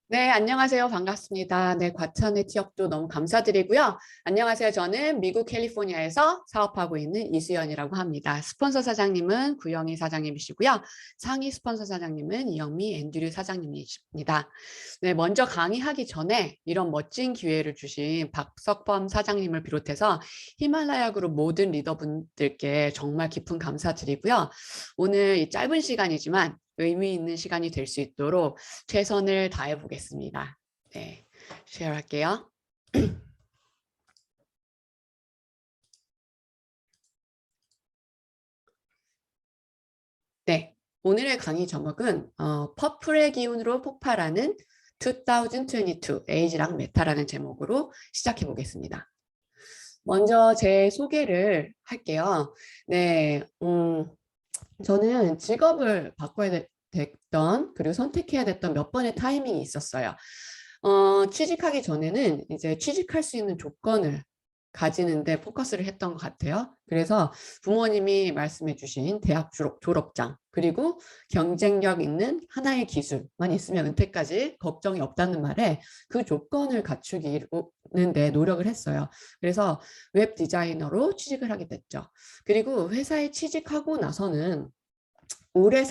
네, 안녕하세요. 반갑습니다. 네, 과천의 취업도 너무 감사드리고요. 안녕하세요. 저는 미국 캘리포니아에서 사업하고 있는 이수연이라고 합니다. 스폰서 사장님은 구영희 사장님이시고요. 상위 스폰서 사장님은 이영미 앤드류 사장님이십니다. 네, 먼저 강의하기 전에 이런 멋진 기회를 주신 박석범 사장님을 비롯해서 히말라야 그룹 모든 리더분들께 정말 깊은 감사드리고요. 오늘 이 짧은 시간이지만 의미 있는 시간이 될 수 있도록 최선을 다해 보겠습니다. 네, 쉐어할게요. 네, 오늘의 강의 제목은 퍼플의 기운으로 폭발하는 2022 에이지랑 메타라는 제목으로 시작해 보겠습니다. 먼저 제 소개를 할게요. 네, 저는 직업을 바꿔야 됐던 그리고 선택해야 됐던 몇 번의 타이밍이 있었어요. 취직하기 전에는 이제 취직할 수 있는 조건을 가지는데 포커스를 했던 것 같아요. 그래서 부모님이 말씀해 주신 대학 졸업장, 그리고 경쟁력 있는 하나의 기술만 있으면 은퇴까지 걱정이 없다는 말에 그 조건을 갖추기는데 노력을 했어요. 그래서 웹 디자이너로 취직을 하게 됐죠. 그리고 회사에 취직하고 나서는 오래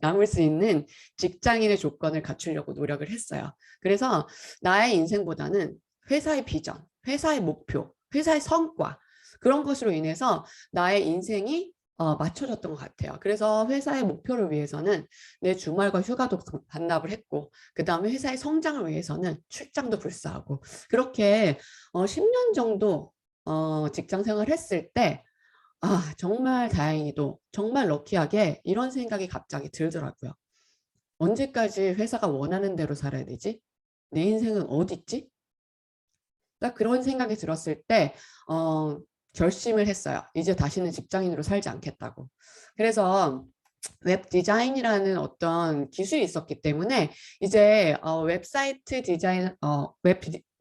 남을 수 있는 직장인의 조건을 갖추려고 노력을 했어요. 그래서 나의 인생보다는 회사의 비전, 회사의 목표, 회사의 성과 그런 것으로 인해서 나의 인생이 맞춰졌던 것 같아요. 그래서 회사의 목표를 위해서는 내 주말과 휴가도 반납을 했고, 그 다음에 회사의 성장을 위해서는 출장도 불사하고, 그렇게 10년 정도 직장 생활을 했을 때 정말 다행히도 정말 럭키하게 이런 생각이 갑자기 들더라고요. 언제까지 회사가 원하는 대로 살아야 되지? 내 인생은 어디 있지? 딱 그런 생각이 들었을 때 결심을 했어요. 이제 다시는 직장인으로 살지 않겠다고. 그래서 웹 디자인이라는 어떤 기술이 있었기 때문에 이제 웹사이트 디자인,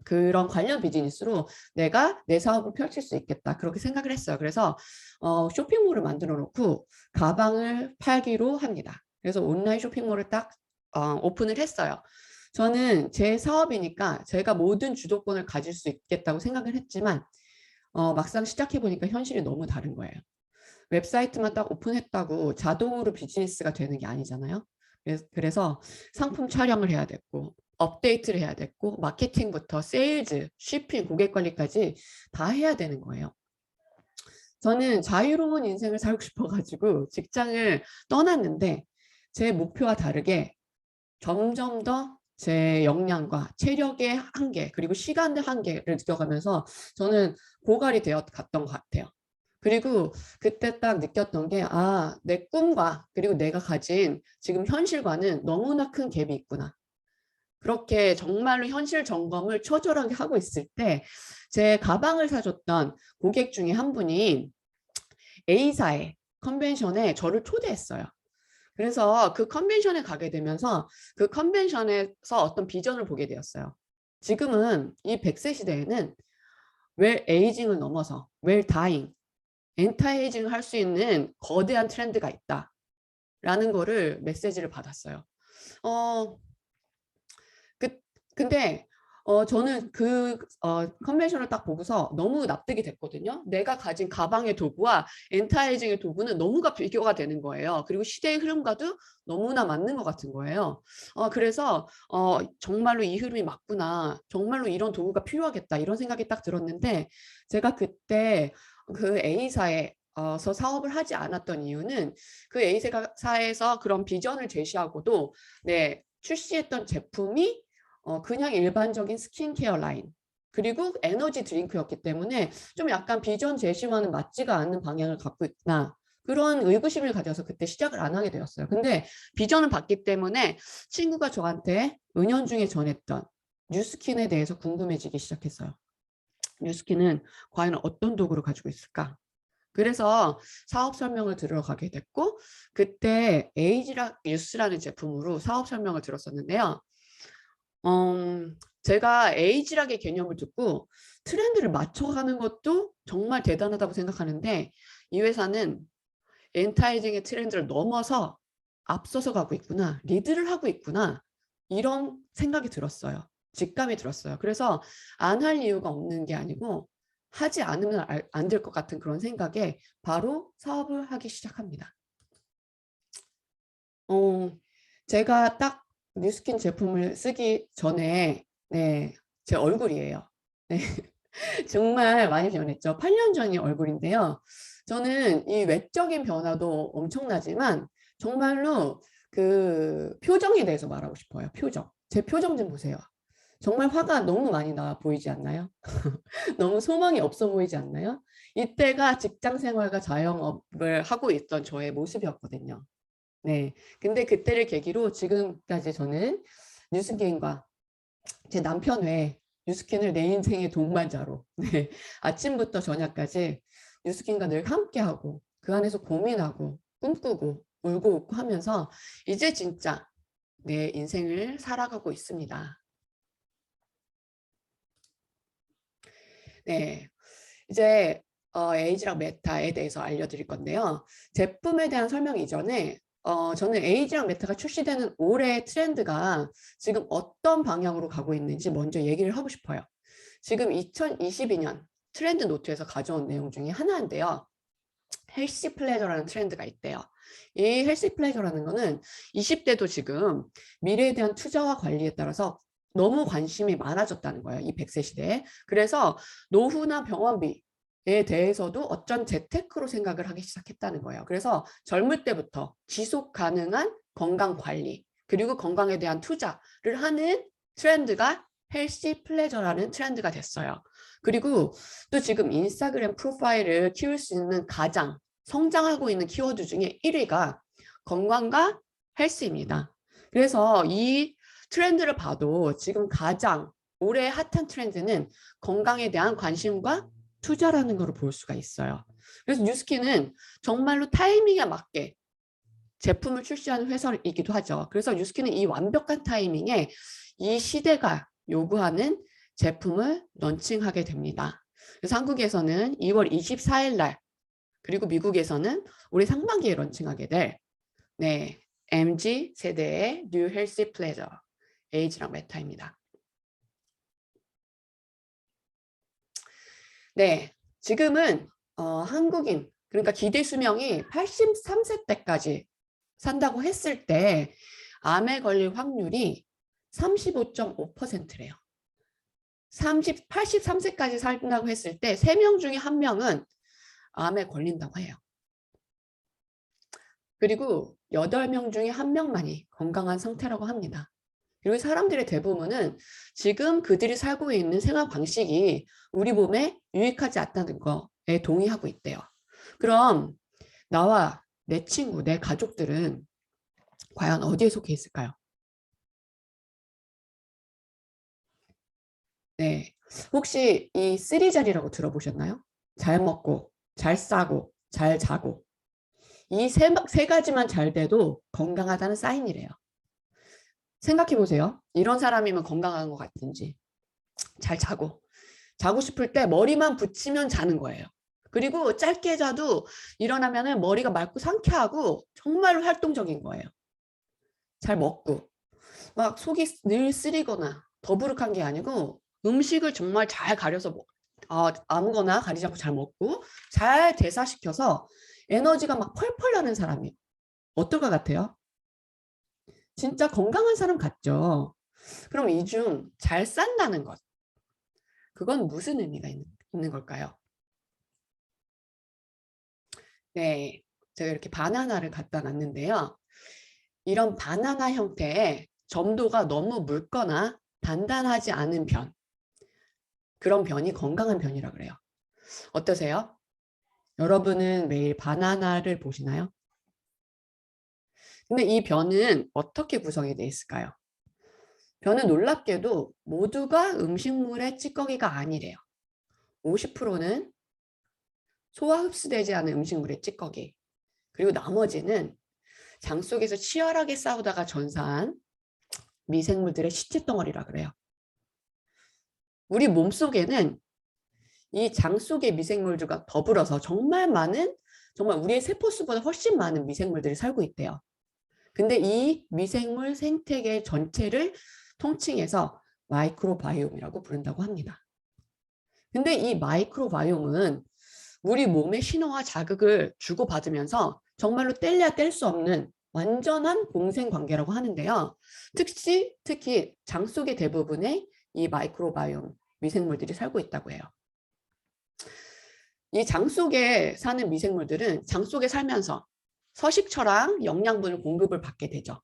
그런 관련 비즈니스로 내가 내 사업을 펼칠 수 있겠다. 그렇게 생각을 했어요. 그래서 쇼핑몰을 만들어 놓고 가방을 팔기로 합니다. 그래서 온라인 쇼핑몰을 딱 오픈을 했어요. 저는 제 사업이니까 제가 모든 주도권을 가질 수 있겠다고 생각을 했지만 막상 시작해 보니까 현실이 너무 다른 거예요. 웹사이트만 딱 오픈했다고 자동으로 비즈니스가 되는 게 아니잖아요. 그래서 상품 촬영을 해야 됐고 업데이트를 해야 됐고 마케팅부터 세일즈, 쉬핑, 고객 관리까지 다 해야 되는 거예요. 저는 자유로운 인생을 살고 싶어가지고 직장을 떠났는데 제 목표와 다르게 점점 더 제 역량과 체력의 한계 그리고 시간의 한계를 느껴가면서 저는 고갈이 되어 갔던 것 같아요. 그리고 그때 딱 느꼈던 게 내 꿈과 그리고 내가 가진 지금 현실과는 너무나 큰 갭이 있구나. 그렇게 정말로 현실 점검을 처절하게 하고 있을 때 제 가방을 사줬던 고객 중에 한 분이 A사의 컨벤션에 저를 초대했어요. 그래서 그 컨벤션에 가게 되면서 그 컨벤션에서 어떤 비전을 보게 되었어요. 지금은 이 100세 시대에는 웰 에이징을 넘어서 웰 다잉, 엔타에이징을 할 수 있는 거대한 트렌드가 있다라는 거를 메시지를 받았어요. 어, 그, 근데 저는 그 컨벤션을 딱 보고서 너무 납득이 됐거든요. 내가 가진 가방의 도구와 엔타이징의 도구는 너무가 비교가 되는 거예요. 그리고 시대의 흐름과도 너무나 맞는 것 같은 거예요. 그래서 정말로 이 흐름이 맞구나. 정말로 이런 도구가 필요하겠다. 이런 생각이 딱 들었는데 제가 그때 그 A사에 서 사업을 하지 않았던 이유는 그 A사에서 그런 비전을 제시하고도 네, 출시했던 제품이 그냥 일반적인 스킨케어 라인 그리고 에너지 드링크였기 때문에 좀 약간 비전 제시와는 맞지가 않는 방향을 갖고 있구나. 그런 의구심을 가져서 그때 시작을 안 하게 되었어요. 근데 비전을 봤기 때문에 친구가 저한테 은연중에 전했던 뉴스킨에 대해서 궁금해지기 시작했어요. 뉴스킨은 과연 어떤 도구를 가지고 있을까? 그래서 사업 설명을 들으러 가게 됐고 그때 에이지락 뉴스라는 제품으로 사업 설명을 들었었는데요. 제가 에이지락의 개념을 듣고 트렌드를 맞춰가는 것도 정말 대단하다고 생각하는데 이 회사는 엔타이징의 트렌드를 넘어서 앞서서 가고 있구나. 리드를 하고 있구나. 이런 생각이 들었어요. 직감이 들었어요. 그래서 안 할 이유가 없는 게 아니고 하지 않으면 안 될 것 같은 그런 생각에 바로 사업을 하기 시작합니다. 제가 딱 뉴스킨 제품을 쓰기 전에 네, 제 얼굴이에요. 네. 정말 많이 변했죠. 8년 전이 얼굴인데요. 저는 이 외적인 변화도 엄청나지만 정말로 그 표정에 대해서 말하고 싶어요. 표정. 제 표정 좀 보세요. 정말 화가 너무 많이 나 보이지 않나요? 너무 소망이 없어 보이지 않나요? 이때가 직장 생활과 자영업을 하고 있던 저의 모습이었거든요. 네. 근데 그때를 계기로 지금까지 저는 뉴스게임과 제 남편 외에 뉴스킨을 내 인생의 동반자로 네. 아침부터 저녁까지 뉴스킨과 늘 함께하고 그 안에서 고민하고 꿈꾸고 울고 웃고 하면서 이제 진짜 내 인생을 살아가고 있습니다. 네, 이제 에이지랑 메타에 대해서 알려드릴 건데요. 제품에 대한 설명 이전에 저는 에이지랑 메타가 출시되는 올해의 트렌드가 지금 어떤 방향으로 가고 있는지 먼저 얘기를 하고 싶어요. 지금 2022년 트렌드 노트에서 가져온 내용 중에 하나인데요. 헬시 플레저라는 트렌드가 있대요. 이 헬시 플레저라는 거는 20대도 지금 미래에 대한 투자와 관리에 따라서 너무 관심이 많아졌다는 거예요. 이 100세 시대에. 그래서 노후나 병원비에 대해서도 어쩐 재테크로 생각을 하기 시작했다는 거예요. 그래서 젊을 때부터 지속 가능한 건강 관리 그리고 건강에 대한 투자를 하는 트렌드가 헬시 플레저라는 트렌드가 됐어요. 그리고 또 지금 인스타그램 프로파일을 키울 수 있는 가장 성장하고 있는 키워드 중에 1위가 건강과 헬스입니다. 그래서 이 트렌드를 봐도 지금 가장 올해 핫한 트렌드는 건강에 대한 관심과 투자라는 것을 볼 수가 있어요. 그래서 뉴스킨은 정말로 타이밍에 맞게 제품을 출시하는 회사이기도 하죠. 그래서 뉴스킨은 이 완벽한 타이밍에 이 시대가 요구하는 제품을 런칭하게 됩니다. 그래서 한국에서는 2월 24일 날 그리고 미국에서는 올해 상반기에 런칭하게 될 네, MG 세대의 뉴 헬시 플레저 에이지랑 메타입니다. 네, 지금은 한국인 그러니까 기대 수명이 83세 때까지 산다고 했을 때 암에 걸릴 확률이 35.5%래요. 83세까지 산다고 했을 때 3명 중에 1명은 암에 걸린다고 해요. 그리고 8명 중에 1명만이 건강한 상태라고 합니다. 그리고 사람들의 대부분은 지금 그들이 살고 있는 생활 방식이 우리 몸에 유익하지 않다는 거에 동의하고 있대요. 그럼 나와 내 친구, 내 가족들은 과연 어디에 속해 있을까요? 네, 혹시 이 쓰리자리라고 들어보셨나요? 잘 먹고, 잘 싸고, 잘 자고. 이 세 가지만 잘 돼도 건강하다는 사인이래요. 생각해 보세요. 이런 사람이면 건강한 것 같은지. 잘 자고 싶을 때 머리만 붙이면 자는 거예요. 그리고 짧게 자도 일어나면은 머리가 맑고 상쾌하고 정말로 활동적인 거예요. 잘 먹고 막 속이 늘 쓰리거나 더부룩한 게 아니고 음식을 정말 잘 가려서 아무거나 가리지 않고 잘 먹고 잘 대사시켜서 에너지가 막 펄펄 나는 사람이 어떨 것 같아요? 진짜 건강한 사람 같죠? 그럼 이 중 잘 산다는 것 그건 무슨 의미가 있는 걸까요? 네, 제가 이렇게 바나나를 갖다 놨는데요. 이런 바나나 형태의 점도가 너무 묽거나 단단하지 않은 변 그런 변이 건강한 변이라 그래요. 어떠세요? 여러분은 매일 바나나를 보시나요? 근데 이 변은 어떻게 구성이 되어 있을까요? 변은 놀랍게도 모두가 음식물의 찌꺼기가 아니래요. 50%는 소화 흡수되지 않은 음식물의 찌꺼기 그리고 나머지는 장 속에서 치열하게 싸우다가 전사한 미생물들의 시체 덩어리라 그래요. 우리 몸속에는 이 장 속의 미생물들과 더불어서 정말 우리의 세포수보다 훨씬 많은 미생물들이 살고 있대요. 근데 이 미생물 생태계 전체를 통칭해서 마이크로바이옴이라고 부른다고 합니다. 근데 이 마이크로바이옴은 우리 몸의 신호와 자극을 주고받으면서 정말로 뗄래야 뗄 수 없는 완전한 공생관계라고 하는데요. 특히 장 속의 대부분의 이 마이크로바이옴 미생물들이 살고 있다고 해요. 이 장 속에 사는 미생물들은 장 속에 살면서 서식처랑 영양분을 공급을 받게 되죠.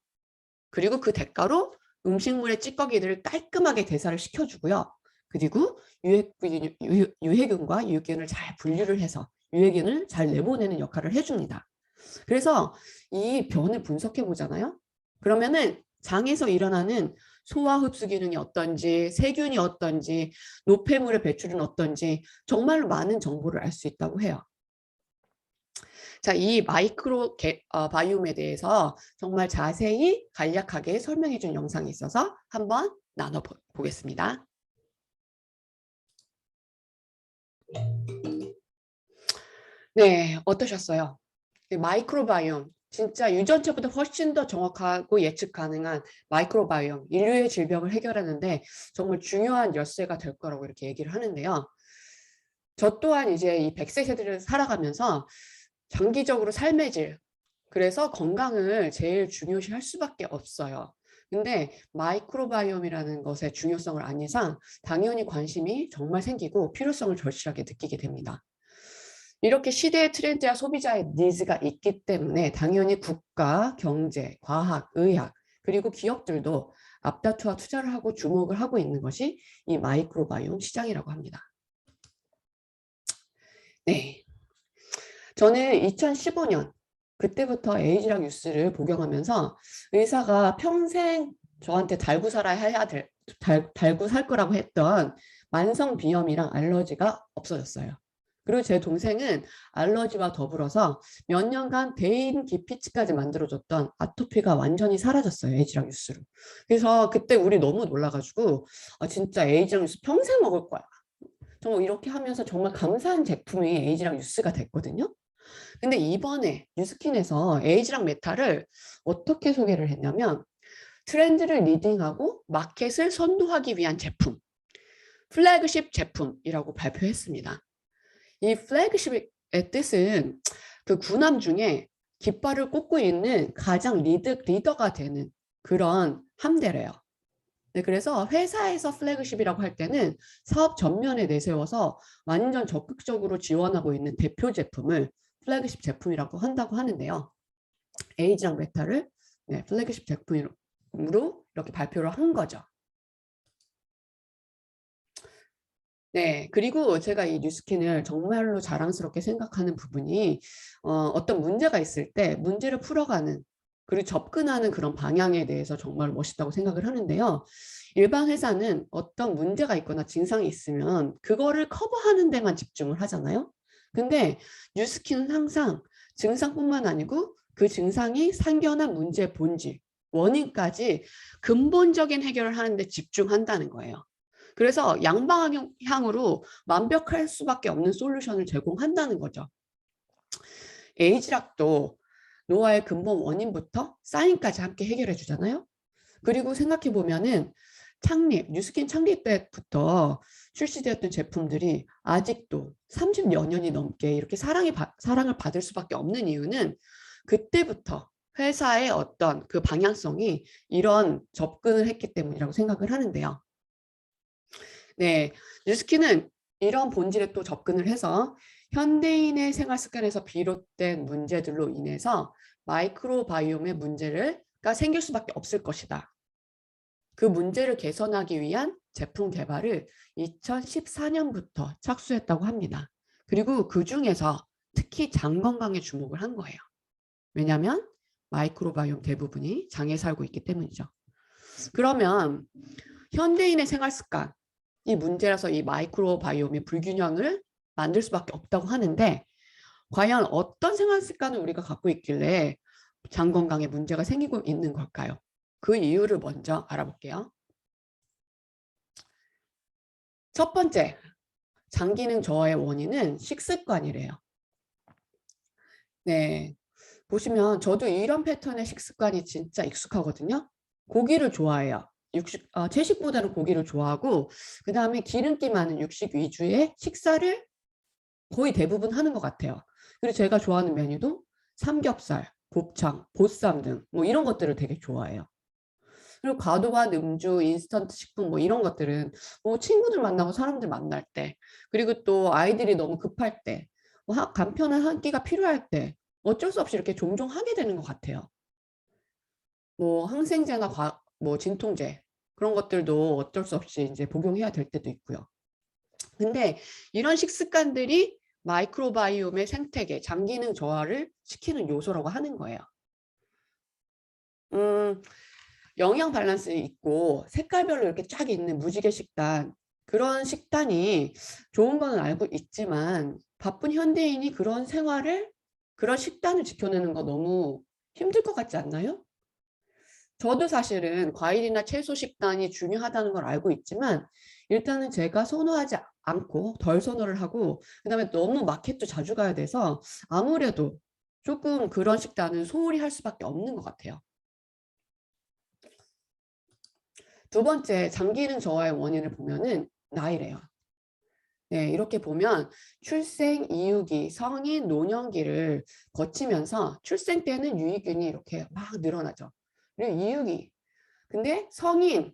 그리고 그 대가로 음식물의 찌꺼기들을 깔끔하게 대사를 시켜주고요. 그리고 유해균과 유익균을 잘 분류를 해서 유해균을 잘 내보내는 역할을 해줍니다. 그래서 이 변을 분석해 보잖아요. 그러면은 장에서 일어나는 소화 흡수 기능이 어떤지, 세균이 어떤지, 노폐물의 배출은 어떤지 정말로 많은 정보를 알 수 있다고 해요. 자, 이 마이크로 바이옴에 대해서 정말 자세히 간략하게 설명해 준 영상이 있어서 한번 나눠보겠습니다. 네, 어떠셨어요? 마이크로바이옴, 진짜 유전체보다 훨씬 더 정확하고 예측 가능한 마이크로바이옴, 인류의 질병을 해결하는데 정말 중요한 열쇠가 될 거라고 이렇게 얘기를 하는데요. 저 또한 이제 이 100세 세대를 살아가면서 장기적으로 삶의 질, 그래서 건강을 제일 중요시할 수밖에 없어요. 근데 마이크로바이옴이라는 것의 중요성을 안 이상 당연히 관심이 정말 생기고 필요성을 절실하게 느끼게 됩니다. 이렇게 시대의 트렌드와 소비자의 니즈가 있기 때문에 당연히 국가, 경제, 과학, 의학, 그리고 기업들도 앞다투어 투자를 하고 주목을 하고 있는 것이 이 마이크로바이옴 시장이라고 합니다. 네, 저는 2015년 그때부터 에이즈랑 뉴스를 복용하면서 의사가 평생 저한테 달고 살아야 될, 달고 살 거라고 했던 만성 비염이랑 알러지가 없어졌어요. 그리고 제 동생은 알러지와 더불어서 몇 년간 대인 기피치까지 만들어줬던 아토피가 완전히 사라졌어요. 에이즈랑 뉴스로. 그래서 그때 우리 너무 놀라가지고 진짜 에이즈랑 뉴스 평생 먹을 거야. 정말 이렇게 하면서 정말 감사한 제품이 에이즈랑 뉴스가 됐거든요. 근데 이번에 뉴스킨에서 에이지랑 메타를 어떻게 소개를 했냐면 트렌드를 리딩하고 마켓을 선도하기 위한 제품, 플래그십 제품이라고 발표했습니다. 이 플래그십의 뜻은 그 군함 중에 깃발을 꽂고 있는 가장 리더가 되는 그런 함대래요. 네, 그래서 회사에서 플래그십이라고 할 때는 사업 전면에 내세워서 완전 적극적으로 지원하고 있는 대표 제품을 플래그십 제품이라고 한다고 하는데요. 에이지랑 메타를 플래그십 제품으로 이렇게 발표를 한 거죠. 네, 그리고 제가 이 뉴스킨을 정말로 자랑스럽게 생각하는 부분이 어떤 문제가 있을 때 문제를 풀어가는 그리고 접근하는 그런 방향에 대해서 정말 멋있다고 생각을 하는데요. 일반 회사는 어떤 문제가 있거나 증상이 있으면 그거를 커버하는 데만 집중을 하잖아요. 근데 뉴스킨은 항상 증상뿐만 아니고 그 증상이 상견한 문제의 본질, 원인까지 근본적인 해결을 하는 데 집중한다는 거예요. 그래서 양방향으로 완벽할 수밖에 없는 솔루션을 제공한다는 거죠. 에이지락도 노화의 근본 원인부터 사인까지 함께 해결해 주잖아요. 그리고 생각해 보면은 뉴스킨 창립 때부터 출시되었던 제품들이 아직도 30여 년이 넘게 이렇게 사랑을 받을 수밖에 없는 이유는 그때부터 회사의 어떤 그 방향성이 이런 접근을 했기 때문이라고 생각을 하는데요. 네, 뉴스킨은 이런 본질에 또 접근을 해서 현대인의 생활 습관에서 비롯된 문제들로 인해서 마이크로바이옴의 문제가 생길 수밖에 없을 것이다. 그 문제를 개선하기 위한 제품 개발을 2014년부터 착수했다고 합니다. 그리고 그 중에서 특히 장 건강에 주목을 한 거예요. 왜냐하면 마이크로바이옴 대부분이 장에 살고 있기 때문이죠. 그러면 현대인의 생활 습관, 이 문제라서 이 마이크로바이옴의 불균형을 만들 수밖에 없다고 하는데 과연 어떤 생활 습관을 우리가 갖고 있길래 장 건강에 문제가 생기고 있는 걸까요? 그 이유를 먼저 알아볼게요. 첫 번째, 장기능 저하의 원인은 식습관이래요. 네, 보시면 저도 이런 패턴의 식습관이 진짜 익숙하거든요. 고기를 좋아해요. 채식보다는 고기를 좋아하고 그다음에 기름기 많은 육식 위주의 식사를 거의 대부분 하는 것 같아요. 그리고 제가 좋아하는 메뉴도 삼겹살, 곱창, 보쌈 등 뭐 이런 것들을 되게 좋아해요. 그리고 과도한 음주, 인스턴트 식품 뭐 이런 것들은 뭐 친구들 만나고 사람들 만날 때, 그리고 또 아이들이 너무 급할 때, 뭐 간편한 한 끼가 필요할 때 어쩔 수 없이 이렇게 종종 하게 되는 것 같아요. 뭐 항생제나 뭐 진통제 그런 것들도 어쩔 수 없이 이제 복용해야 될 때도 있고요. 근데 이런 식습관들이 마이크로바이옴의 생태계, 장기능 저하를 시키는 요소라고 하는 거예요. 영양 밸런스 있고 색깔별로 이렇게 쫙 있는 무지개 식단, 그런 식단이 좋은 거는 알고 있지만 바쁜 현대인이 그런 식단을 지켜내는 거 너무 힘들 것 같지 않나요? 저도 사실은 과일이나 채소 식단이 중요하다는 걸 알고 있지만 일단은 제가 선호하지 않고 덜 선호를 하고 그다음에 너무 마켓도 자주 가야 돼서 아무래도 조금 그런 식단은 소홀히 할 수밖에 없는 것 같아요. 두 번째, 장기능 저하의 원인을 보면은 나이래요. 네, 이렇게 보면 출생, 이후기, 성인, 노년기를 거치면서 출생 때는 유익균이 이렇게 막 늘어나죠. 그리고 이후기. 근데 성인,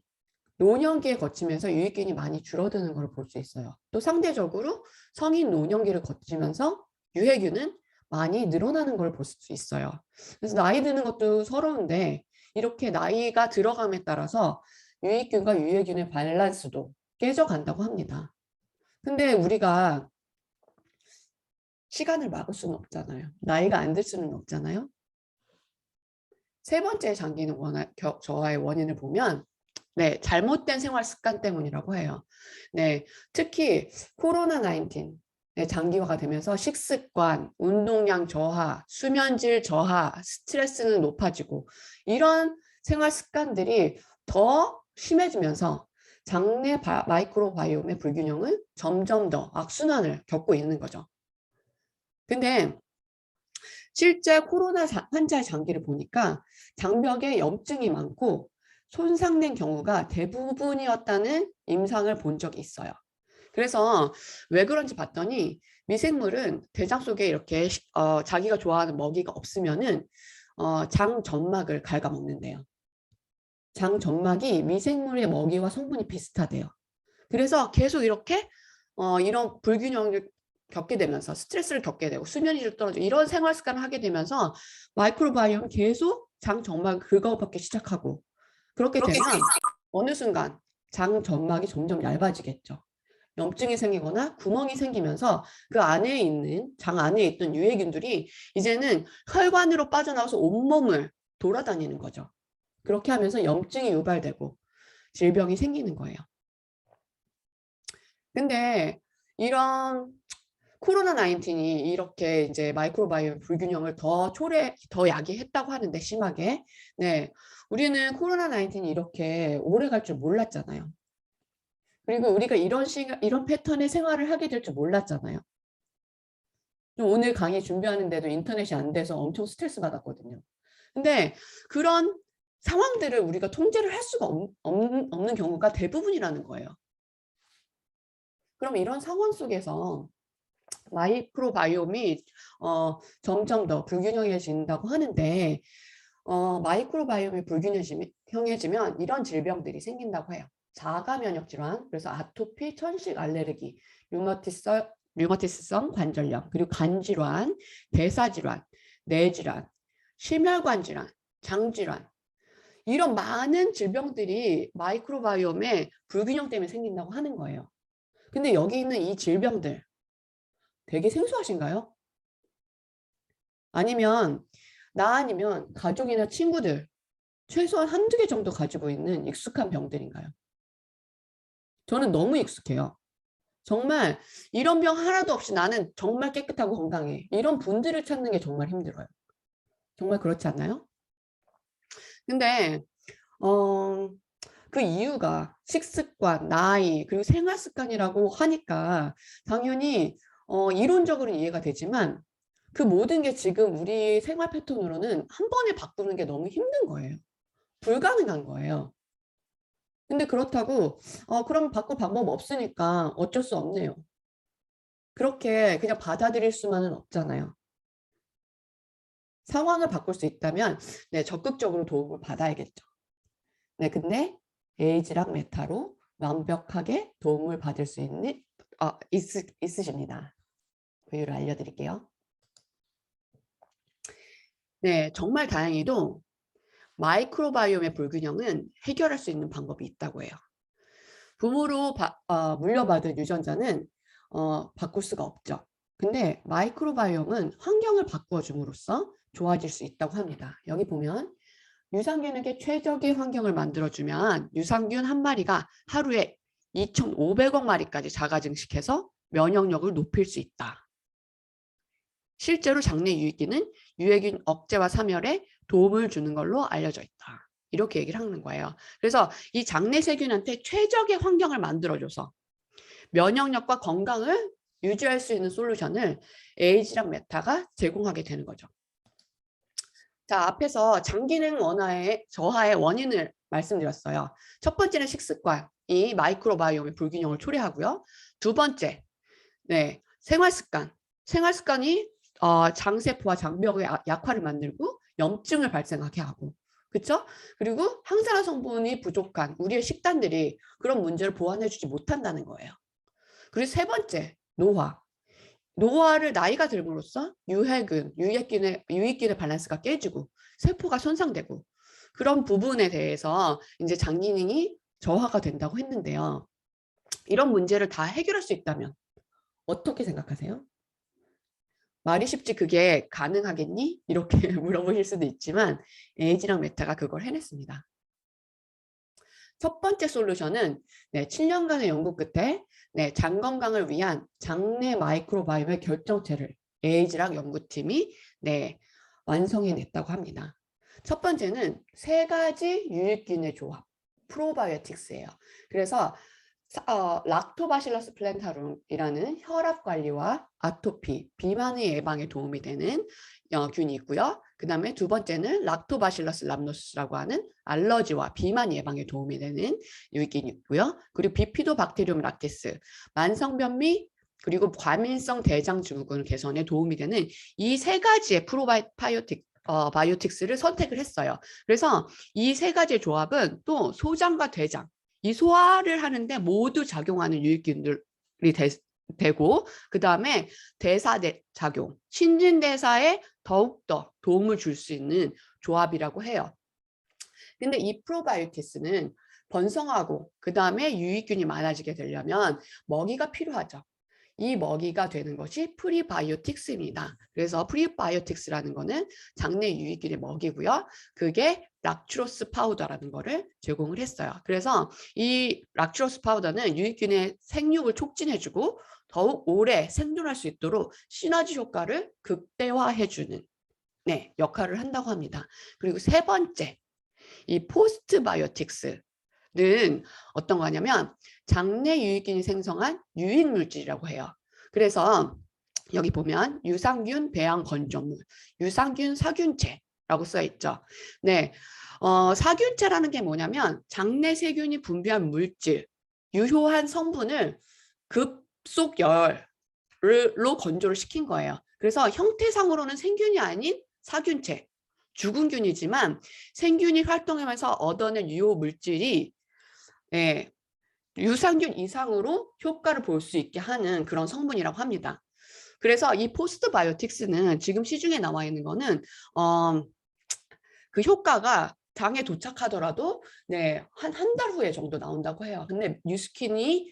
노년기에 거치면서 유익균이 많이 줄어드는 걸 볼 수 있어요. 또 상대적으로 성인, 노년기를 거치면서 유해균은 많이 늘어나는 걸 볼 수 있어요. 그래서 나이 드는 것도 서러운데 이렇게 나이가 들어감에 따라서 유익균과 유해균의 밸런스도 깨져간다고 합니다. 근데 우리가 시간을 막을 수는 없잖아요. 나이가 안 들 수는 없잖아요. 세 번째 장기능 저하의 원인을 보면 네, 잘못된 생활 습관 때문이라고 해요. 네, 특히 코로나19 장기화가 되면서 식습관, 운동량 저하, 수면질 저하, 스트레스는 높아지고 이런 생활 습관들이 더 심해지면서 장내 마이크로바이옴의 불균형은 점점 더 악순환을 겪고 있는 거죠. 근데 실제 코로나 환자의 장기를 보니까 장벽에 염증이 많고 손상된 경우가 대부분이었다는 임상을 본 적이 있어요. 그래서 왜 그런지 봤더니 미생물은 대장 속에 이렇게 자기가 좋아하는 먹이가 없으면은 장 점막을 갉아먹는데요. 장 점막이 미생물의 먹이와 성분이 비슷하대요. 그래서 계속 이렇게 이런 불균형을 겪게 되면서 스트레스를 겪게 되고 수면이 좀 떨어지고 이런 생활 습관을 하게 되면서 마이크로바이옴이 계속 장 점막을 긁어먹기 시작하고 그렇게 되면 어느 순간 장 점막이 점점 얇아지겠죠. 염증이 생기거나 구멍이 생기면서 그 안에 있는 장 안에 있던 유해균들이 이제는 혈관으로 빠져나와서 온몸을 돌아다니는 거죠. 그렇게 하면서 염증이 유발되고 질병이 생기는 거예요. 근데 이런 코로나19이 이렇게 이제 마이크로바이옴 불균형을 더 야기했다고 하는데 심하게. 네. 우리는 코로나19이 이렇게 오래 갈 줄 몰랐잖아요. 그리고 우리가 이런 패턴의 생활을 하게 될 줄 몰랐잖아요. 오늘 강의 준비하는데도 인터넷이 안 돼서 엄청 스트레스 받았거든요. 근데 그런 상황들을 우리가 통제를 할 수가 없는 경우가 대부분이라는 거예요. 그럼 이런 상황 속에서 마이크로바이옴이 점점 더 불균형해진다고 하는데 마이크로바이옴이 불균형해지면 이런 질병들이 생긴다고 해요. 자가 면역 질환, 그래서 아토피, 천식, 알레르기, 류마티스성 관절염, 그리고 간 질환, 대사 질환, 뇌 질환, 심혈관 질환, 장 질환, 이런 많은 질병들이 마이크로바이옴의 불균형 때문에 생긴다고 하는 거예요. 근데 여기 있는 이 질병들 되게 생소하신가요? 아니면 나 아니면 가족이나 친구들 최소한 한두 개 정도 가지고 있는 익숙한 병들인가요? 저는 너무 익숙해요. 정말 이런 병 하나도 없이 나는 정말 깨끗하고 건강해. 이런 분들을 찾는 게 정말 힘들어요. 정말 그렇지 않나요? 근데 그 이유가 식습관, 나이, 그리고 생활 습관이라고 하니까 당연히 이론적으로 이해가 되지만 그 모든 게 지금 우리 생활 패턴으로는 한 번에 바꾸는 게 너무 힘든 거예요. 불가능한 거예요. 근데 그렇다고 그럼 바꿀 방법 없으니까 어쩔 수 없네요. 그렇게 그냥 받아들일 수만은 없잖아요. 상황을 바꿀 수 있다면 네, 적극적으로 도움을 받아야겠죠. 네, 근데 에이지랑 메타로 완벽하게 도움을 받을 수 있으십니다. 그 이유를 알려드릴게요. 네, 정말 다행히도 마이크로바이옴의 불균형은 해결할 수 있는 방법이 있다고 해요. 부모로 물려받은 유전자는 바꿀 수가 없죠. 근데 마이크로바이옴은 환경을 바꿔줌으로써 좋아질 수 있다고 합니다. 여기 보면 유산균에게 최적의 환경을 만들어주면 유산균 한 마리가 하루에 2,500억 마리까지 자가증식해서 면역력을 높일 수 있다. 실제로 장내 유익균은 유해균 억제와 사멸에 도움을 주는 걸로 알려져 있다. 이렇게 얘기를 하는 거예요. 그래서 이 장내 세균한테 최적의 환경을 만들어줘서 면역력과 건강을 유지할 수 있는 솔루션을 에이지랑 메타가 제공하게 되는 거죠. 자, 앞에서 장기능 저하의 원인을 말씀드렸어요. 첫 번째는 식습관, 이 마이크로바이옴의 불균형을 초래하고요. 두 번째, 네, 생활습관. 생활습관이 장세포와 장벽의 약화를 만들고 염증을 발생하게 하고, 그렇죠? 그리고 항산화 성분이 부족한 우리의 식단들이 그런 문제를 보완해주지 못한다는 거예요. 그리고 세 번째, 노화. 노화를 나이가 들므로써 유익균의 밸런스가 깨지고 세포가 손상되고 그런 부분에 대해서 이제 장 기능이 저하가 된다고 했는데요. 이런 문제를 다 해결할 수 있다면 어떻게 생각하세요? 말이 쉽지 그게 가능하겠니? 이렇게 물어보실 수도 있지만 에이지랑 메타가 그걸 해냈습니다. 첫 번째 솔루션은 7년간의 연구 끝에 장 건강을 위한 장내 마이크로바이옴의 결정체를 에이지랑 연구팀이 완성해냈다고 합니다. 첫 번째는 3가지 유익균의 조합, 프로바이오틱스예요. 그래서 락토바실러스 플랜타룸이라는 혈압 관리와 아토피, 비만의 예방에 도움이 되는 균이 있고요. 그 다음에 두 번째는 락토바실러스 람노스라고 하는 알러지와 비만 예방에 도움이 되는 유익균이 있고요. 그리고 비피도박테리움 락티스, 만성변비 그리고 과민성 대장 증후군 개선에 도움이 되는 이 3가지의 바이오틱스를 선택을 했어요. 그래서 이 3가지의 조합은 또 소장과 대장, 이 소화를 하는데 모두 작용하는 유익균들이 되고 그 다음에 대사 작용, 신진대사에 더욱더 도움을 줄 수 있는 조합이라고 해요. 근데 이 프로바이오티스는 번성하고 그 다음에 유익균이 많아지게 되려면 먹이가 필요하죠. 이 먹이가 되는 것이 프리바이오틱스입니다. 그래서 프리바이오틱스라는 거는 장내 유익균의 먹이고요. 그게 락추로스 파우더라는 거를 제공을 했어요. 그래서 이 락추로스 파우더는 유익균의 생육을 촉진해주고 더욱 오래 생존할 수 있도록 시너지 효과를 극대화해주는 역할을 한다고 합니다. 그리고 세 번째, 이 포스트바이오틱스는 어떤 거냐면 장내 유익균이 생성한 유인 물질이라고 해요. 그래서 여기 보면 유산균 배양 건조물, 유산균 사균체라고 써 있죠. 사균체라는 게 뭐냐면 장내 세균이 분비한 물질, 유효한 성분을 급속열로 건조를 시킨 거예요. 그래서 형태상으로는 생균이 아닌 사균체, 죽은 균이지만 생균이 활동하면서 얻어낸 유효 물질이 유산균 이상으로 효과를 볼 수 있게 하는 그런 성분이라고 합니다. 그래서 이 포스트바이오틱스는 지금 시중에 나와 있는 거는 그 효과가 장에 도착하더라도 한 달 후에 정도 나온다고 해요. 근데 뉴스킨이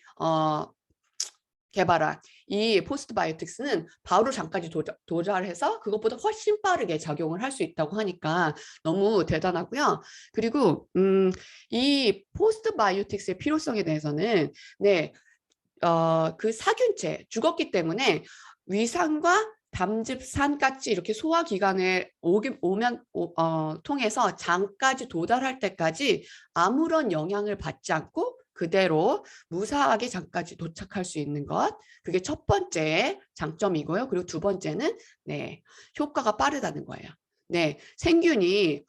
개발한 이 포스트바이오틱스는 바로 장까지 도달해서 그것보다 훨씬 빠르게 작용을 할 수 있다고 하니까 너무 대단하고요. 그리고 이 포스트바이오틱스의 필요성에 대해서는 그 사균체 죽었기 때문에 위산과 담즙산까지 이렇게 소화기관에 통해서 장까지 도달할 때까지 아무런 영향을 받지 않고 그대로 무사하게 장까지 도착할 수 있는 것. 그게 첫 번째 장점이고요. 그리고 두 번째는 네, 효과가 빠르다는 거예요. 네, 생균이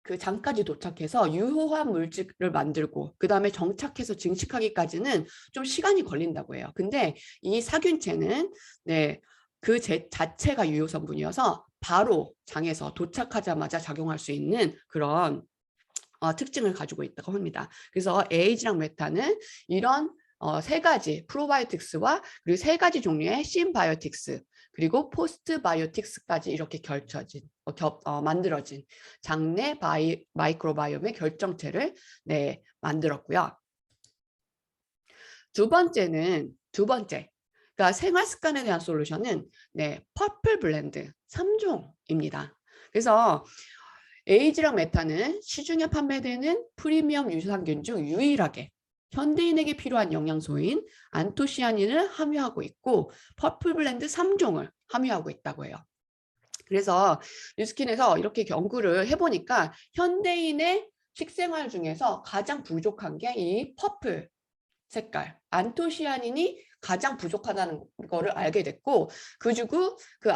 그 장까지 도착해서 유효한 물질을 만들고 그 다음에 정착해서 증식하기까지는 좀 시간이 걸린다고 해요. 근데 이 사균체는 네, 그 자체가 유효 성분이어서 바로 장에서 도착하자마자 작용할 수 있는 그런 특징을 가지고 있다고 합니다. 그래서 AH랑 메타는 이런 세 가지 프로바이오틱스와 그리고 세 가지 종류의 심바이오틱스 그리고 포스트바이오틱스까지 이렇게 결쳐진 만들어진 장내 마이크로바이옴의 결정체를 네, 만들었고요. 두 번째 그러니까 생활 습관에 대한 솔루션은 네, 퍼플 블렌드 3종입니다. 그래서 에이지랑 메타는 시중에 판매되는 프리미엄 유산균 중 유일하게 현대인에게 필요한 영양소인 안토시아닌을 함유하고 있고 퍼플 블렌드 3종을 함유하고 있다고 해요. 그래서 뉴스킨에서 이렇게 연구를 해보니까 현대인의 식생활 중에서 가장 부족한 게 이 퍼플 색깔, 안토시아닌이 가장 부족하다는 거를 알게 됐고 그리고 그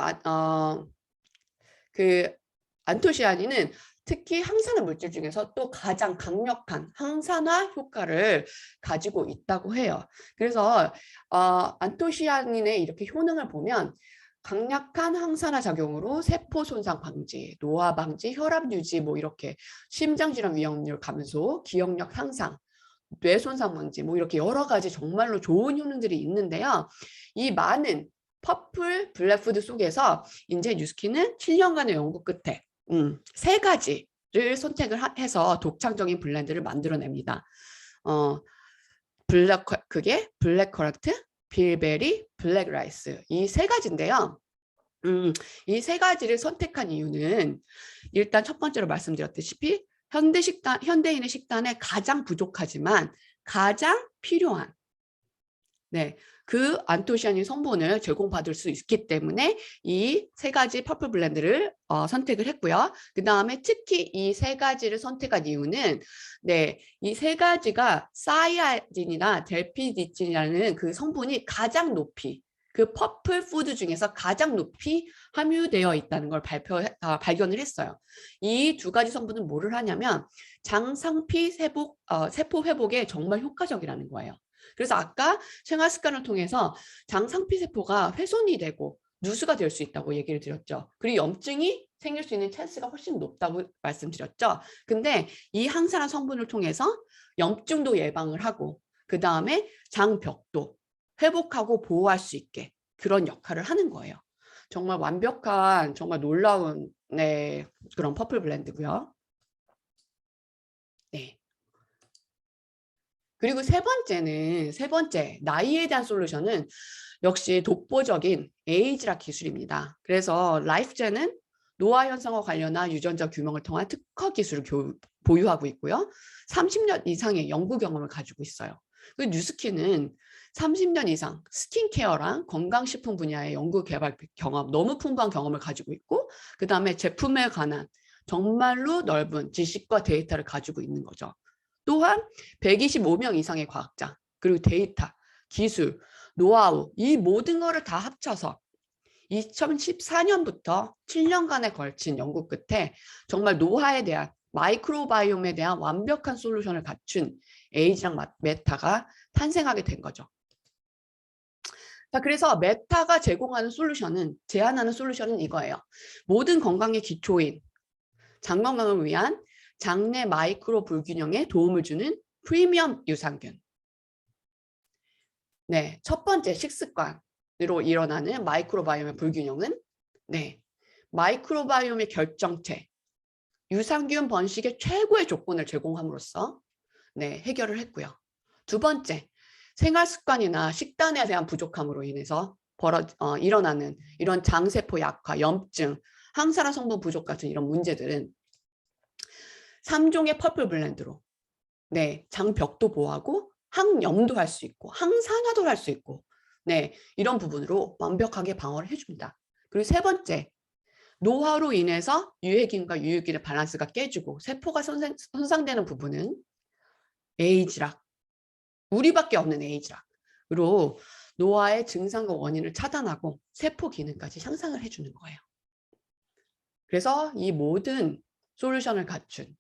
안토시아닌은 특히 항산화 물질 중에서 또 가장 강력한 항산화 효과를 가지고 있다고 해요. 그래서 안토시아닌의 이렇게 효능을 보면 강력한 항산화 작용으로 세포 손상 방지, 노화 방지, 혈압 유지, 뭐 이렇게 심장 질환 위험률 감소, 기억력 향상, 뇌 손상 방지, 뭐 이렇게 여러 가지 정말로 좋은 효능들이 있는데요. 이 많은 퍼플 블랙푸드 속에서 이제 뉴스킨은 7년간의 연구 끝에 세 가지를 선택을 해서 독창적인 블렌드를 만들어냅니다. 그게 블랙 커런트, 빌베리, 블랙 라이스 이 세 가지인데요. 이 세 가지를 선택한 이유는 일단 첫 번째로 말씀드렸다시피 현대인의 식단에 가장 부족하지만 가장 필요한 네, 그 안토시아닌 성분을 제공받을 수 있기 때문에 이 세 가지 퍼플 블렌드를 선택을 했고요. 그 다음에 특히 이 세 가지를 선택한 이유는 네, 이 세 가지가 사이아딘이나 델피니딘이라는 그 성분이 가장 높이 그 퍼플 푸드 중에서 가장 높이 함유되어 있다는 걸 발견을 했어요. 이 두 가지 성분은 뭐를 하냐면 장상피 세포 회복에 정말 효과적이라는 거예요. 그래서 아까 생활 습관을 통해서 장상피세포가 훼손이 되고 누수가 될 수 있다고 얘기를 드렸죠. 그리고 염증이 생길 수 있는 찬스가 훨씬 높다고 말씀드렸죠. 근데 이 항산화 성분을 통해서 염증도 예방을 하고 그 다음에 장벽도 회복하고 보호할 수 있게 그런 역할을 하는 거예요. 정말 완벽한 정말 놀라운 네, 그런 퍼플 블렌드고요. 네. 그리고 세 번째 나이에 대한 솔루션은 역시 독보적인 에이지락 기술입니다. 그래서 라이프젠은 노화 현상과 관련한 유전자 규명을 통한 특허 기술을 보유하고 있고요. 30년 이상의 연구 경험을 가지고 있어요. 그 뉴스킨은 30년 이상 스킨케어랑 건강식품 분야의 연구 개발 경험, 너무 풍부한 경험을 가지고 있고 그 다음에 제품에 관한 정말로 넓은 지식과 데이터를 가지고 있는 거죠. 또한 125명 이상의 과학자, 그리고 데이터, 기술, 노하우 이 모든 거를 다 합쳐서 2014년부터 7년간에 걸친 연구 끝에 정말 노화에 대한 마이크로바이옴에 대한 완벽한 솔루션을 갖춘 에이지랑 메타가 탄생하게 된 거죠. 자, 그래서 메타가 제안하는 솔루션은 이거예요. 모든 건강의 기초인 장 건강을 위한 장내 마이크로 불균형에 도움을 주는 프리미엄 유산균. 네, 첫 번째 식습관으로 일어나는 마이크로바이옴의 불균형은 네, 마이크로바이옴의 결정체, 유산균 번식의 최고의 조건을 제공함으로써 네, 해결을 했고요. 두 번째, 생활 습관이나 식단에 대한 부족함으로 인해서 일어나는 이런 장세포 약화, 염증, 항산화 성분 부족 같은 이런 문제들은 3종의 퍼플 블렌드로 네, 장벽도 보호하고 항염도 할 수 있고 항산화도 할 수 있고 네, 이런 부분으로 완벽하게 방어를 해줍니다. 그리고 세 번째, 노화로 인해서 유해균과 유익균의 밸런스가 깨지고 세포가 손상되는 부분은 에이즈락, 우리밖에 없는 에이즈락으로 노화의 증상과 원인을 차단하고 세포 기능까지 향상을 해주는 거예요. 그래서 이 모든 솔루션을 갖춘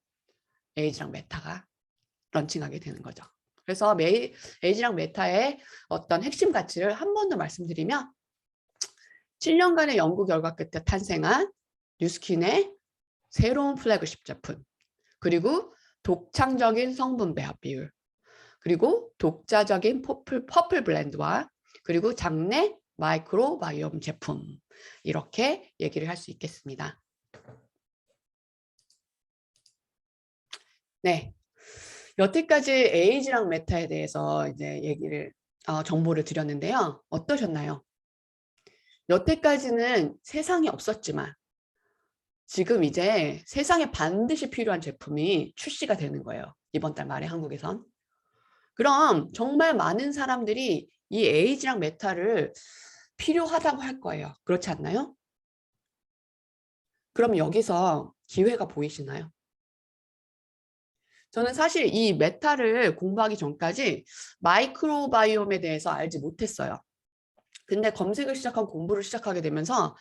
에이지랑 메타가 런칭하게 되는 거죠. 그래서 에이지랑 메타의 어떤 핵심 가치를 한 번 더 말씀드리면 7년간의 연구 결과 끝에 탄생한 뉴스킨의 새로운 플래그십 제품, 그리고 독창적인 성분 배합 비율, 그리고 독자적인 퍼플 블렌드와 그리고 장내 마이크로바이옴 제품, 이렇게 얘기를 할 수 있겠습니다. 네, 여태까지 에이지랑 메타에 대해서 이제 정보를 드렸는데요. 어떠셨나요? 여태까지는 세상에 없었지만 지금 이제 세상에 반드시 필요한 제품이 출시가 되는 거예요. 이번 달 말에 한국에선. 그럼 정말 많은 사람들이 이 에이지랑 메타를 필요하다고 할 거예요. 그렇지 않나요? 그럼 여기서 기회가 보이시나요? 저는 사실 이 메타를 공부하기 전까지 마이크로바이옴에 대해서 알지 못했어요. 근데 검색을 시작하고 공부를 시작하게 되면서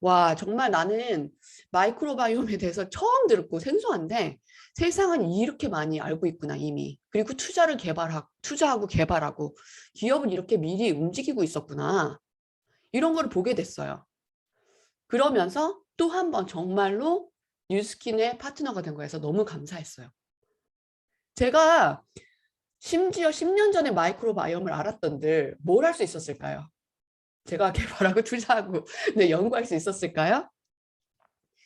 와, 정말 나는 마이크로바이옴에 대해서 처음 듣고 생소한데 세상은 이렇게 많이 알고 있구나 이미. 그리고 투자하고 개발하고 기업은 이렇게 미리 움직이고 있었구나. 이런 걸 보게 됐어요. 그러면서 또 한 번 정말로 뉴스킨의 파트너가 된 거여서 너무 감사했어요. 제가 심지어 10년 전에 마이크로바이옴을 알았던들 뭘 할 수 있었을까요? 제가 개발하고 투자하고 네, 연구할 수 있었을까요?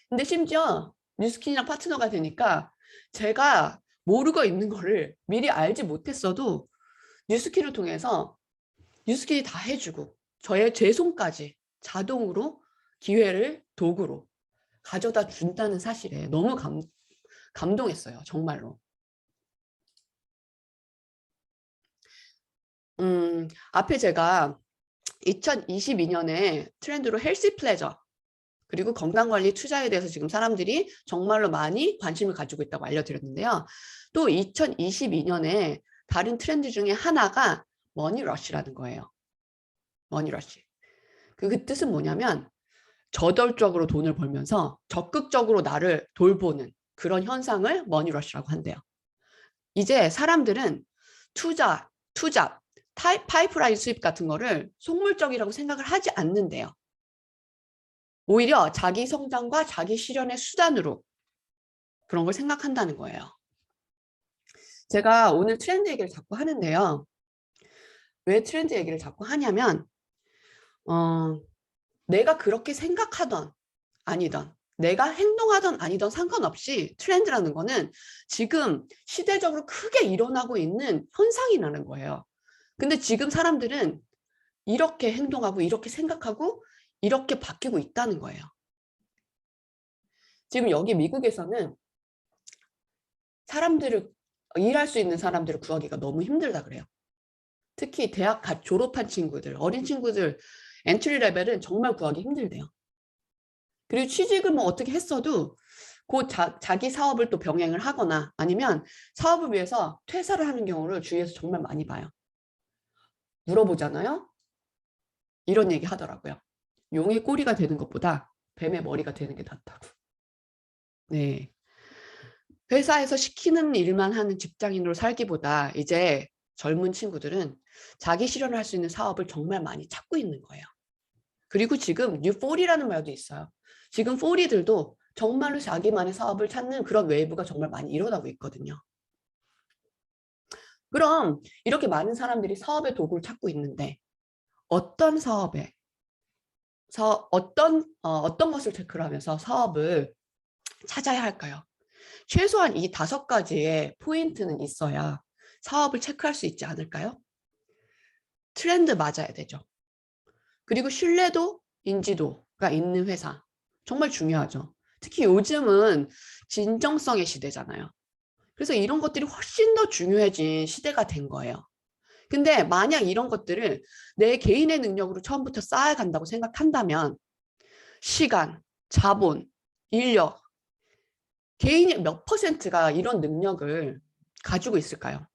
근데 심지어 뉴스킨이랑 파트너가 되니까 제가 모르고 있는 거를 미리 알지 못했어도 뉴스킨을 통해서 뉴스킨이 다 해주고 제 손까지 자동으로 기회를 도구로 가져다 준다는 사실에 너무 감동했어요. 정말로. 앞에 제가 2022년에 트렌드로 헬시 플레저 그리고 건강관리 투자에 대해서 지금 사람들이 정말로 많이 관심을 가지고 있다고 알려드렸는데요. 또 2022년에 다른 트렌드 중에 하나가 머니러쉬라는 거예요. 머니러쉬. 그 뜻은 뭐냐면 저돌적으로 돈을 벌면서 적극적으로 나를 돌보는 그런 현상을 머니러쉬라고 한대요. 이제 사람들은 투자, 파이프라인 수입 같은 거를 속물적이라고 생각을 하지 않는데요. 오히려 자기 성장과 자기 실현의 수단으로 그런 걸 생각한다는 거예요. 제가 오늘 트렌드 얘기를 자꾸 하는데요. 왜 트렌드 얘기를 자꾸 하냐면 내가 그렇게 생각하던 아니던 내가 행동하던 아니던 상관없이 트렌드라는 거는 지금 시대적으로 크게 일어나고 있는 현상이라는 거예요. 근데 지금 사람들은 이렇게 행동하고 이렇게 생각하고 이렇게 바뀌고 있다는 거예요. 지금 여기 미국에서는 일할 수 있는 사람들을 구하기가 너무 힘들다 그래요. 특히 대학 졸업한 친구들, 어린 친구들 엔트리 레벨은 정말 구하기 힘들대요. 그리고 취직을 뭐 어떻게 했어도 곧 자기 사업을 또 병행을 하거나 아니면 사업을 위해서 퇴사를 하는 경우를 주위에서 정말 많이 봐요. 물어보잖아요. 이런 얘기 하더라고요. 용의 꼬리가 되는 것보다 뱀의 머리가 되는 게 낫다고. 네. 회사에서 시키는 일만 하는 직장인으로 살기보다 이제 젊은 친구들은 자기 실현을 할 수 있는 사업을 정말 많이 찾고 있는 거예요. 그리고 지금 뉴40라는 말도 있어요. 지금 40들도 정말로 자기만의 사업을 찾는 그런 웨이브가 정말 많이 일어나고 있거든요. 그럼 이렇게 많은 사람들이 사업의 도구를 찾고 있는데 어떤 어떤 것을 체크를 하면서 사업을 찾아야 할까요? 최소한 이 5가지의 포인트는 있어야 사업을 체크할 수 있지 않을까요? 트렌드 맞아야 되죠. 그리고 신뢰도, 인지도가 있는 회사. 정말 중요하죠. 특히 요즘은 진정성의 시대잖아요. 그래서 이런 것들이 훨씬 더 중요해진 시대가 된 거예요. 근데 만약 이런 것들을 내 개인의 능력으로 처음부터 쌓아간다고 생각한다면 시간, 자본, 인력, 개인의 몇 %가 이런 능력을 가지고 있을까요?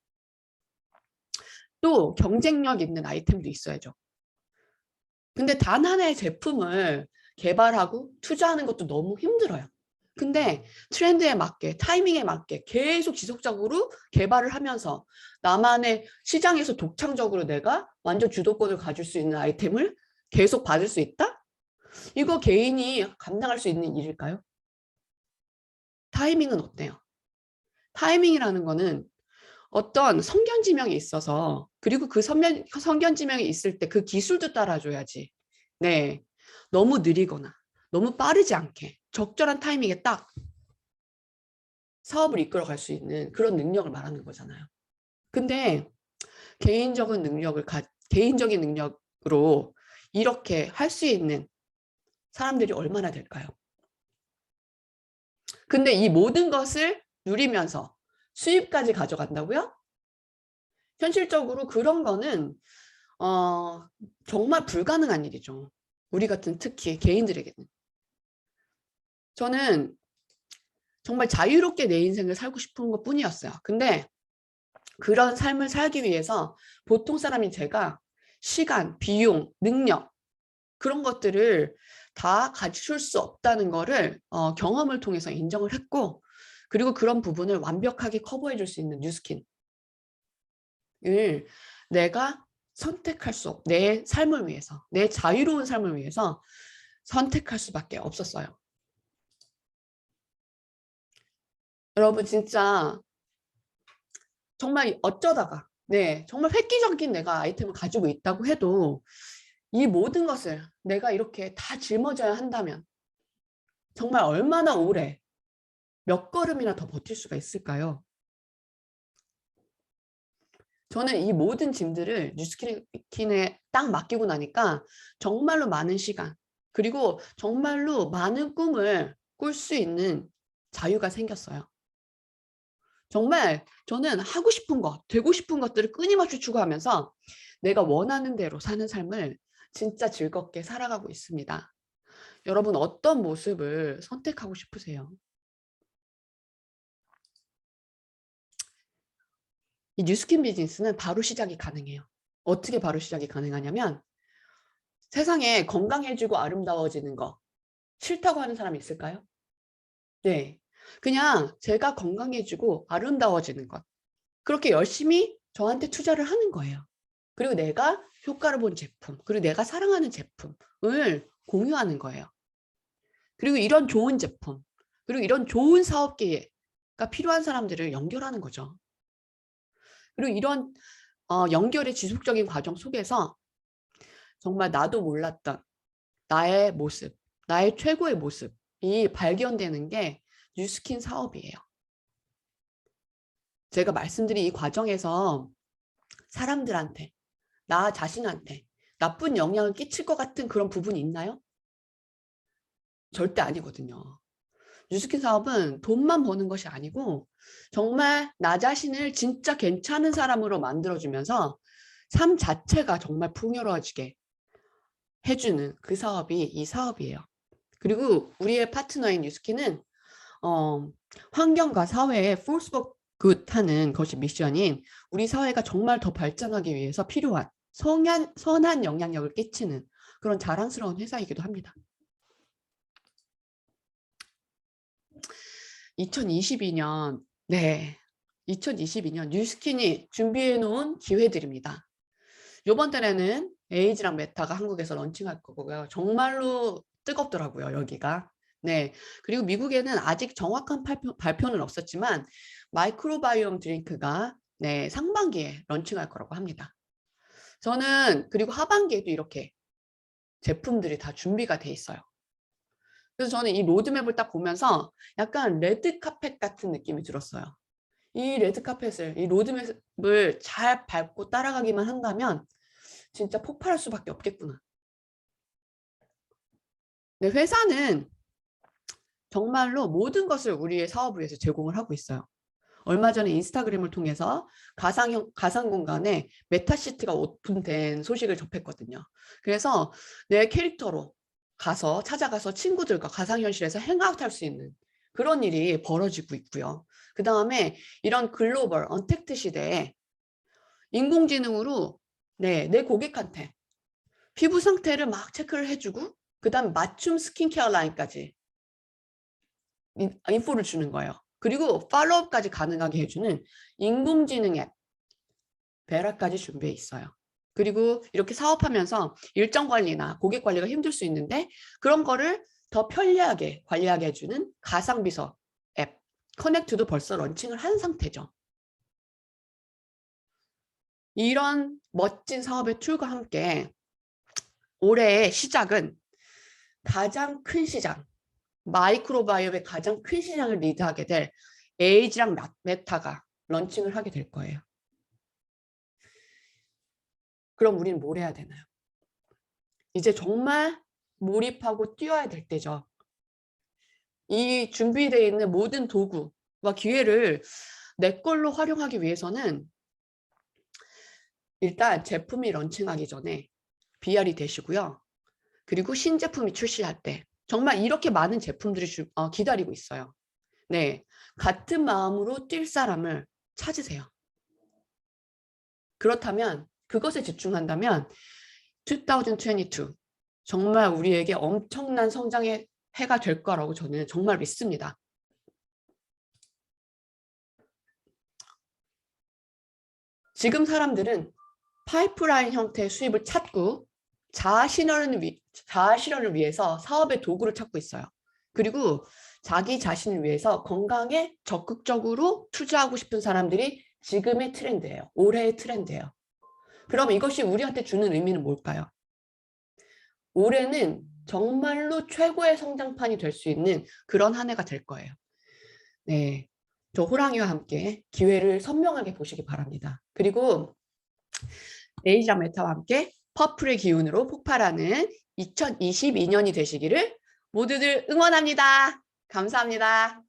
또 경쟁력 있는 아이템도 있어야죠. 근데 단 하나의 제품을 개발하고 투자하는 것도 너무 힘들어요. 근데 트렌드에 맞게, 타이밍에 맞게 계속 지속적으로 개발을 하면서 나만의 시장에서 독창적으로 내가 완전 주도권을 가질 수 있는 아이템을 계속 받을 수 있다? 이거 개인이 감당할 수 있는 일일까요? 타이밍은 어때요? 타이밍이라는 거는 어떤 성견지명이 있어서, 그리고 그 성견지명이 있을 때 그 기술도 따라줘야지. 네, 너무 느리거나 너무 빠르지 않게 적절한 타이밍에 딱 사업을 이끌어갈 수 있는 그런 능력을 말하는 거잖아요. 근데 개인적인 능력으로 이렇게 할 수 있는 사람들이 얼마나 될까요? 근데 이 모든 것을 누리면서 수입까지 가져간다고요? 현실적으로 그런 거는 정말 불가능한 일이죠. 우리 같은 특히 개인들에게는. 저는 정말 자유롭게 내 인생을 살고 싶은 것 뿐이었어요. 근데 그런 삶을 살기 위해서 보통 사람인 제가 시간, 비용, 능력 그런 것들을 다 갖출 수 없다는 거를 경험을 통해서 인정을 했고, 그리고 그런 부분을 완벽하게 커버해 줄 수 있는 뉴스킨을 내가 선택할 수 없, 내 삶을 위해서, 내 자유로운 삶을 위해서 선택할 수밖에 없었어요. 여러분 진짜 정말 어쩌다가 정말 획기적인 내가 아이템을 가지고 있다고 해도 이 모든 것을 내가 이렇게 다 짊어져야 한다면 정말 얼마나 오래 몇 걸음이나 더 버틸 수가 있을까요? 저는 이 모든 짐들을 뉴스킨에 딱 맡기고 나니까 정말로 많은 시간, 그리고 정말로 많은 꿈을 꿀 수 있는 자유가 생겼어요. 정말 저는 하고 싶은 것, 되고 싶은 것들을 끊임없이 추구하면서 내가 원하는 대로 사는 삶을 진짜 즐겁게 살아가고 있습니다. 여러분 어떤 모습을 선택하고 싶으세요? 이 뉴스킨 비즈니스는 바로 시작이 가능해요. 어떻게 바로 시작이 가능하냐면, 세상에 건강해지고 아름다워지는 거 싫다고 하는 사람이 있을까요? 네. 그냥 제가 건강해지고 아름다워지는 것, 그렇게 열심히 저한테 투자를 하는 거예요. 그리고 내가 효과를 본 제품, 그리고 내가 사랑하는 제품을 공유하는 거예요. 그리고 이런 좋은 제품, 그리고 이런 좋은 사업 기회가 필요한 사람들을 연결하는 거죠. 그리고 이런 연결의 지속적인 과정 속에서 정말 나도 몰랐던 나의 모습, 나의 최고의 모습이 발견되는 게 뉴스킨 사업이에요. 제가 말씀드린 이 과정에서 사람들한테, 나 자신한테 나쁜 영향을 끼칠 것 같은 그런 부분이 있나요? 절대 아니거든요. 뉴스킨 사업은 돈만 버는 것이 아니고 정말 나 자신을 진짜 괜찮은 사람으로 만들어주면서 삶 자체가 정말 풍요로워지게 해주는 그 사업이 이 사업이에요. 그리고 우리의 파트너인 뉴스킨은 환경과 사회에 force for good 하는 것이 미션인, 우리 사회가 정말 더 발전하기 위해서 필요한 선한 영향력을 끼치는 그런 자랑스러운 회사이기도 합니다. 2022년, 2022년 뉴스킨이 준비해 놓은 기회들입니다. 이번 달에는 에이지랑 메타가 한국에서 런칭할 거고요. 정말로 뜨겁더라고요, 여기가. 네. 그리고 미국에는 아직 정확한 발표는 없었지만 마이크로바이옴 드링크가 상반기에 런칭할 거라고 합니다. 저는 그리고 하반기에도 이렇게 제품들이 다 준비가 돼 있어요. 그래서 저는 이 로드맵을 딱 보면서 약간 레드카펫 같은 느낌이 들었어요. 이 레드카펫을, 이 로드맵을 잘 밟고 따라가기만 한다면 진짜 폭발할 수밖에 없겠구나. 네, 회사는 정말로 모든 것을 우리의 사업을 위해서 제공을 하고 있어요. 얼마 전에 인스타그램을 통해서 가상 공간에 메타시티가 오픈된 소식을 접했거든요. 그래서 내 캐릭터로 찾아가서 친구들과 가상현실에서 행아웃할 수 있는 그런 일이 벌어지고 있고요. 그 다음에 이런 글로벌 언택트 시대에 인공지능으로 내 고객한테 피부 상태를 막 체크를 해주고 그다음 맞춤 스킨케어 라인까지 인포를 주는 거예요. 그리고 팔로우업까지 가능하게 해주는 인공지능 앱 베라까지 준비해 있어요. 그리고 이렇게 사업하면서 일정 관리나 고객 관리가 힘들 수 있는데 그런 거를 더 편리하게 관리하게 해주는 가상비서 앱 커넥트도 벌써 런칭을 한 상태죠. 이런 멋진 사업의 툴과 함께 올해의 시작은 가장 큰 시장, 마이크로바이옴의 가장 큰 시장을 리드하게 될 에이지랑 메타가 런칭을 하게 될 거예요. 그럼 우리는 뭘 해야 되나요? 이제 정말 몰입하고 뛰어야 될 때죠. 이 준비되어 있는 모든 도구와 기회를 내 걸로 활용하기 위해서는 일단 제품이 런칭하기 전에 BR이 되시고요. 그리고 신제품이 출시할 때 정말 이렇게 많은 제품들이 기다리고 있어요. 네, 같은 마음으로 뛸 사람을 찾으세요. 그렇다면 그것에 집중한다면 2022 정말 우리에게 엄청난 성장의 해가 될 거라고 저는 정말 믿습니다. 지금 사람들은 파이프라인 형태의 수입을 찾고 자아 실현을 위해서 사업의 도구를 찾고 있어요. 그리고 자기 자신을 위해서 건강에 적극적으로 투자하고 싶은 사람들이 지금의 트렌드예요. 올해의 트렌드예요. 그럼 이것이 우리한테 주는 의미는 뭘까요? 올해는 정말로 최고의 성장판이 될 수 있는 그런 한 해가 될 거예요. 네, 저 호랑이와 함께 기회를 선명하게 보시기 바랍니다. 그리고 에이지랑 메타와 함께 퍼플의 기운으로 폭발하는 2022년이 되시기를 모두들 응원합니다. 감사합니다.